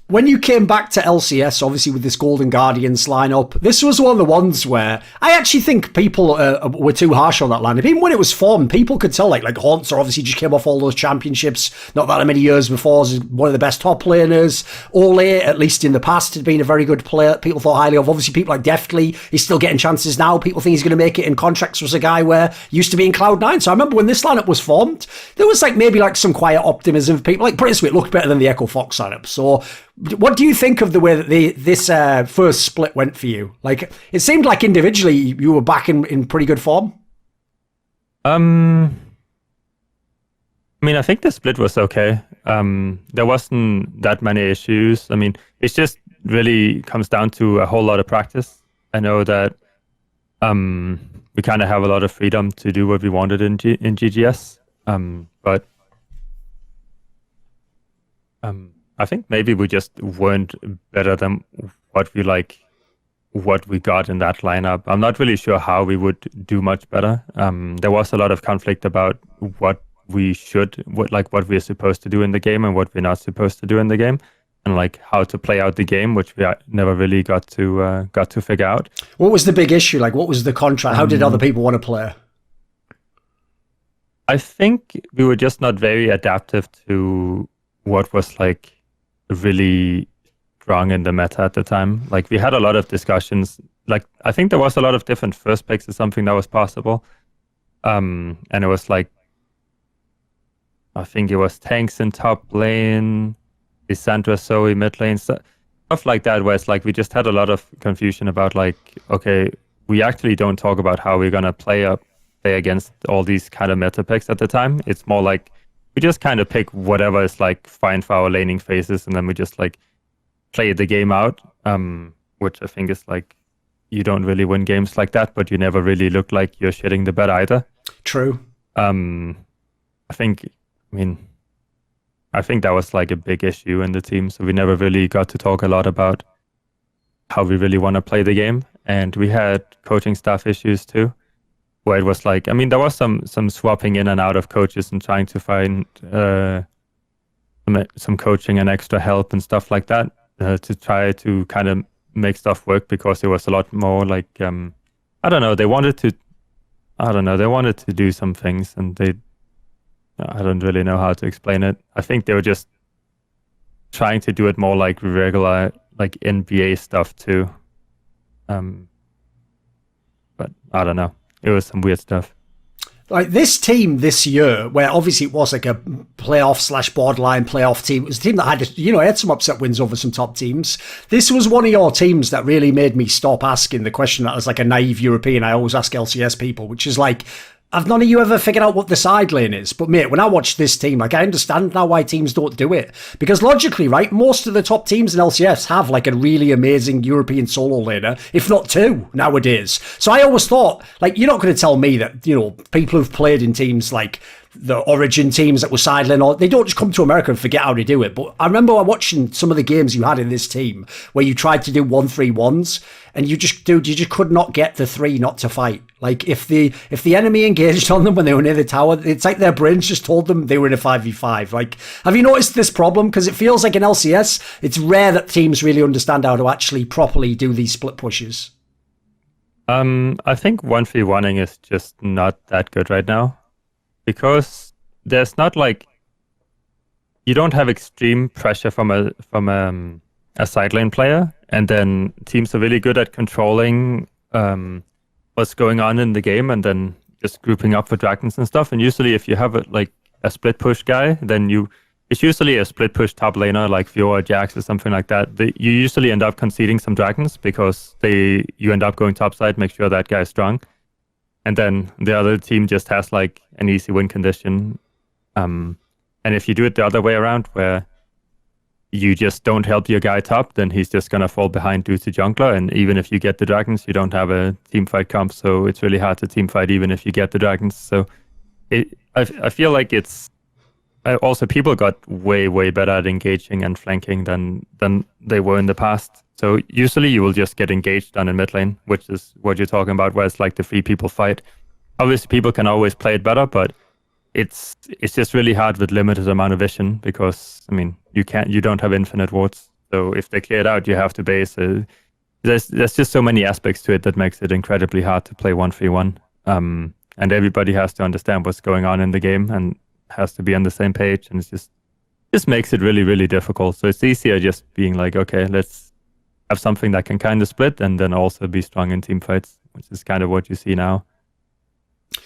when you came back to LCS, obviously with this Golden Guardians lineup, this was one of the ones where I actually think people were too harsh on that lineup. Even when it was formed, people could tell, like Haunter obviously just came off all those championships not that many years before, as one of the best top laners. Ole, at least in the past, had been a very good player. People thought highly of. Obviously, people like Deftly, he's still getting chances now. People think he's going to make it in contracts. Was a guy where he used to be in Cloud9. So I remember when this lineup was formed, there was maybe some quiet optimism of people. Like Prince, it looked better than the Echo Fox lineup. So what do you think of the way that this first split went for you? It seemed like individually you were back in pretty good form. I mean, I think the split was okay. There wasn't that many issues. I mean, it just really comes down to a whole lot of practice. I know that we kind of have a lot of freedom to do what we wanted in GGS, but I think maybe we just weren't better than what we got in that lineup. I'm not really sure how we would do much better. There was a lot of conflict about what we're supposed to do in the game and what we're not supposed to do in the game, and how to play out the game, which we never really got to figure out. What was the big issue? What was the contract? How did other people want to play? I think we were just not very adaptive to what was really strong in the meta at the time. We had a lot of discussions. I think there was a lot of different first picks as something that was possible. And it was I think it was tanks in top lane, Lissandra Zoe mid lane, stuff like that, where it's we just had a lot of confusion about okay, we actually don't talk about how we're gonna play against all these kind of meta picks at the time. It's more we just kind of pick whatever is fine for our laning phases, and then we just play the game out, which I think is you don't really win games like that, but you never really look like you're shitting the bed either. True. I think that was a big issue in the team, so we never really got to talk a lot about how we really want to play the game, and we had coaching staff issues too, where it was there was some swapping in and out of coaches and trying to find some coaching and extra help and stuff like that to try to kind of make stuff work, because it was a lot more I don't know, they wanted to do some things, and I don't really know how to explain it. I think they were just trying to do it more regular NBA stuff too. But I don't know. It was some weird stuff. This team this year, where obviously it was a playoff / borderline playoff team, it was a team that had some upset wins over some top teams. This was one of your teams that really made me stop asking the question that as a naive European I always ask LCS people, which is have none of you ever figured out what the side lane is? But mate, when I watch this team, I understand now why teams don't do it. Because logically, right, most of the top teams in LCS have a really amazing European solo laner, if not two nowadays. So I always thought, you're not going to tell me that, people who've played in teams the Origin teams that were side lane, or they don't just come to America and forget how to do it. But I remember watching some of the games you had in this team where you tried to do 1-3-1s and you just could not get the 3 not to fight. If the enemy engaged on them when they were near the tower, it's their brains just told them they were in a 5v5. Have you noticed this problem? Because it feels in LCS, it's rare that teams really understand how to actually properly do these split pushes. I think 1v1ing is just not that good right now, because there's not you don't have extreme pressure from a side lane player, and then teams are really good at controlling what's going on in the game, and then just grouping up for dragons and stuff. And usually, if you have a split push guy, then it's usually a split push top laner like Fiora, Jax, or something like that. You usually end up conceding some dragons because you end up going topside, make sure that guy is strong. And then the other team just has an easy win condition. And if you do it the other way around, where you just don't help your guy top, then he's just going to fall behind due to jungler. And even if you get the dragons, you don't have a team fight comp. So it's really hard to team fight even if you get the dragons. So I feel it's... Also, people got way, way better at engaging and flanking than they were in the past. So usually you will just get engaged on in mid lane, which is what you're talking about, where it's the 3 people fight. Obviously, people can always play it better, but it's just really hard with limited amount of vision, because you don't have infinite wards. So if they clear it out, you have to base. There's just so many aspects to it that makes it incredibly hard to play 1-3-1. And everybody has to understand what's going on in the game and has to be on the same page. And it just makes it really, really difficult. So it's easier just being like, okay, let's have something that can kind of split and then also be strong in team fights, which is kind of what you see now.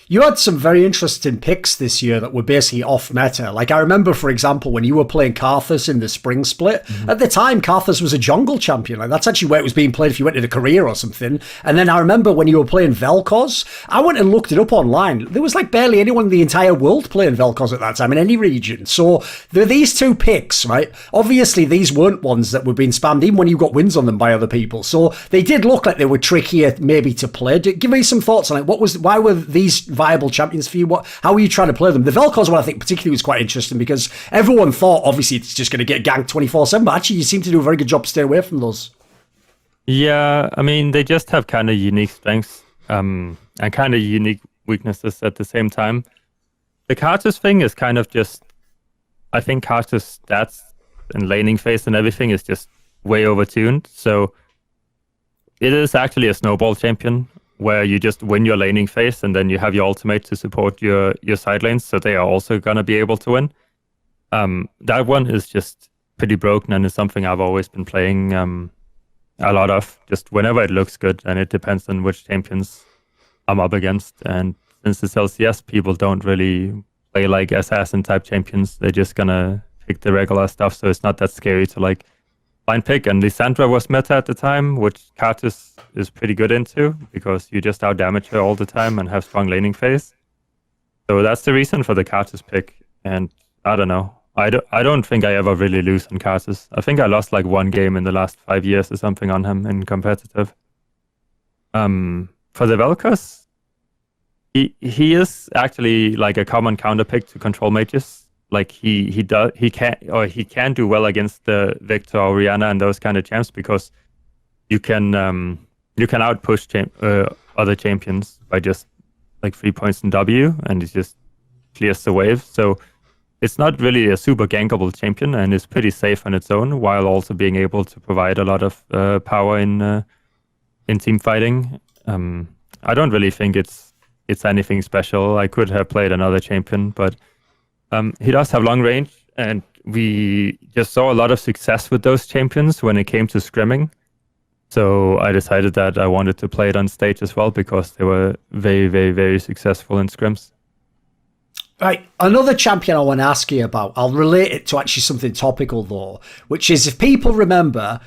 You had some very interesting picks this year that were basically off meta. Like, I remember, for example, when you were playing Karthus in the spring split, at the time, Karthus was a jungle champion. Like, that's actually where it was being played if you went to the career or something. And then I remember when you were playing Vel'Koz, I went and looked it up online. There was like barely anyone in the entire world playing Vel'Koz at that time in any region. So there are these two picks, right? Obviously, these weren't ones that were being spammed, even when you got wins on them by other people. So they did look like they were trickier maybe to play. Give me some thoughts on it. Why were these viable champions for you? How are you trying to play them? The Vel'Koz one I think particularly was quite interesting because everyone thought obviously it's just going to get ganked 24/7, but actually you seem to do a very good job staying away from those. Yeah, I mean they just have kind of unique strengths and kind of unique weaknesses at the same time. The Karthus thing is kind of just, I think Karthus stats and laning phase and everything is just way overtuned. So it is actually a snowball champion where you just win your laning phase and then you have your ultimate to support your side lanes, so they are also going to be able to win. That one is just pretty broken and is something I've always been playing a lot of, just whenever it looks good, and it depends on which champions I'm up against. And since it's LCS, people don't really play like assassin-type champions. They're just going to pick the regular stuff, so it's not that scary to like blind pick. And Lissandra was meta at the time, which Karthus is pretty good into because you just out-damage her all the time and have strong laning phase. So that's the reason for the Karthus pick. And I don't know. I don't think I ever really lose on Karthus. I think I lost like one game in the last 5 years or something on him in competitive. For the Vel'Koz, he is actually like a common counter pick to control mages. Like he can do well against the Victor or Rihanna and those kind of champs because you can outpush other champions by just like 3 points in W, and it just clears the wave. So it's not really a super gankable champion, and it's pretty safe on its own, while also being able to provide a lot of power in team fighting. I don't really think it's anything special. I could have played another champion, but he does have long range, and we just saw a lot of success with those champions when it came to scrimming. So I decided that I wanted to play it on stage as well because they were very, very, very successful in scrims. Right, another champion I want to ask you about, I'll relate it to actually something topical though, which is if people remember,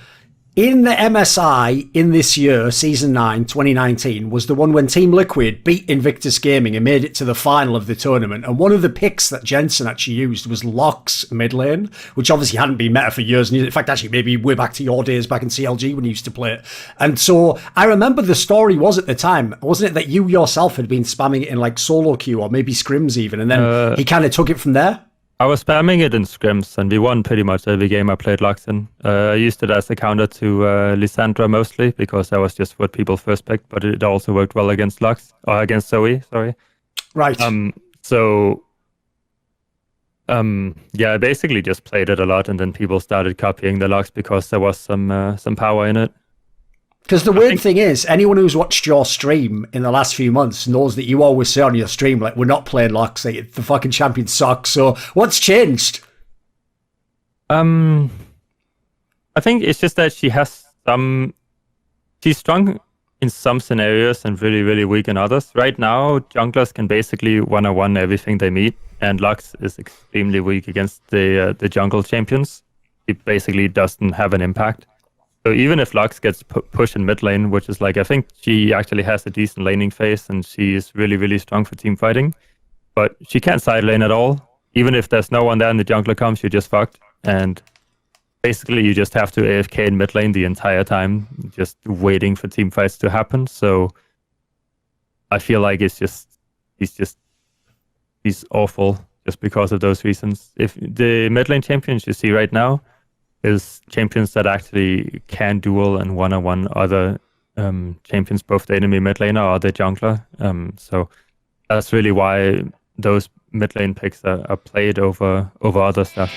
in the MSI in this year, Season 9, 2019, was the one when Team Liquid beat Invictus Gaming and made it to the final of the tournament. And one of the picks that Jensen actually used was Locke's mid lane, which obviously hadn't been meta for years. And in fact, actually, maybe way back to your days back in CLG when you used to play it. And so I remember the story was at the time, wasn't it that you yourself had been spamming it in like solo queue or maybe scrims even, and then he kind of took it from there? I was spamming it in scrims, and we won pretty much every game I played Lux in. I used it as a counter to Lissandra mostly, because that was just what people first picked, but it also worked well against Lux, or against Zoe, sorry. Right. Yeah, I basically just played it a lot, and then people started copying the Lux because there was some power in it. Because the weird thing is, anyone who's watched your stream in the last few months knows that you always say on your stream, like, we're not playing Lux, like, the fucking champion sucks. So what's changed? I think it's just that she's strong in some scenarios and really, really weak in others. Right now, junglers can basically one-on-one everything they meet, and Lux is extremely weak against the jungle champions. It basically doesn't have an impact. So even if Lux gets pushed in mid lane, which is like, I think she actually has a decent laning phase and she is really, really strong for team fighting, but she can't side lane at all. Even if there's no one there and the jungler comes, you're just fucked. And basically you just have to AFK in mid lane the entire time, just waiting for team fights to happen. So I feel like he's awful just because of those reasons. If the mid lane champions you see right now is champions that actually can duel and one-on-one other champions, both the enemy mid laner or the jungler. So that's really why those mid lane picks are played over other stuff.